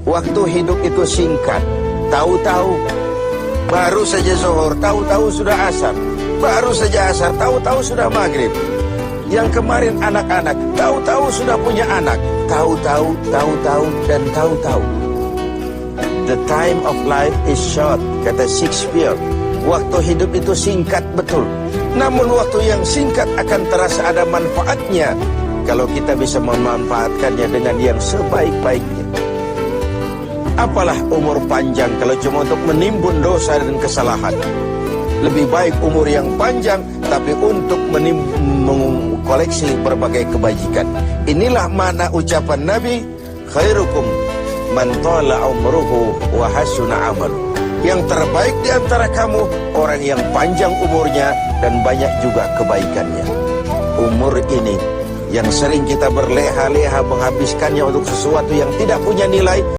Waktu hidup itu singkat. Tahu-tahu baru saja zuhur, tahu-tahu sudah asar. Baru saja asar, tahu-tahu sudah maghrib. Yang kemarin anak-anak, tahu-tahu sudah punya anak. Tahu-tahu, tahu-tahu, dan tahu-tahu. The time of life is short, kata Shakespeare. Waktu hidup itu singkat betul. Namun waktu yang singkat akan terasa ada manfaatnya kalau kita bisa memanfaatkannya dengan yang sebaik-baiknya. Apalah umur panjang kalau cuma untuk menimbun dosa dan kesalahan. Lebih baik umur yang panjang tapi untuk mengkoleksi berbagai kebajikan. Inilah makna ucapan Nabi, khairukum man tala umruhu wa hasuna amal. Yang terbaik di antara kamu orang yang panjang umurnya dan banyak juga kebaikannya. Umur ini yang sering kita berleha-leha menghabiskannya untuk sesuatu yang tidak punya nilai.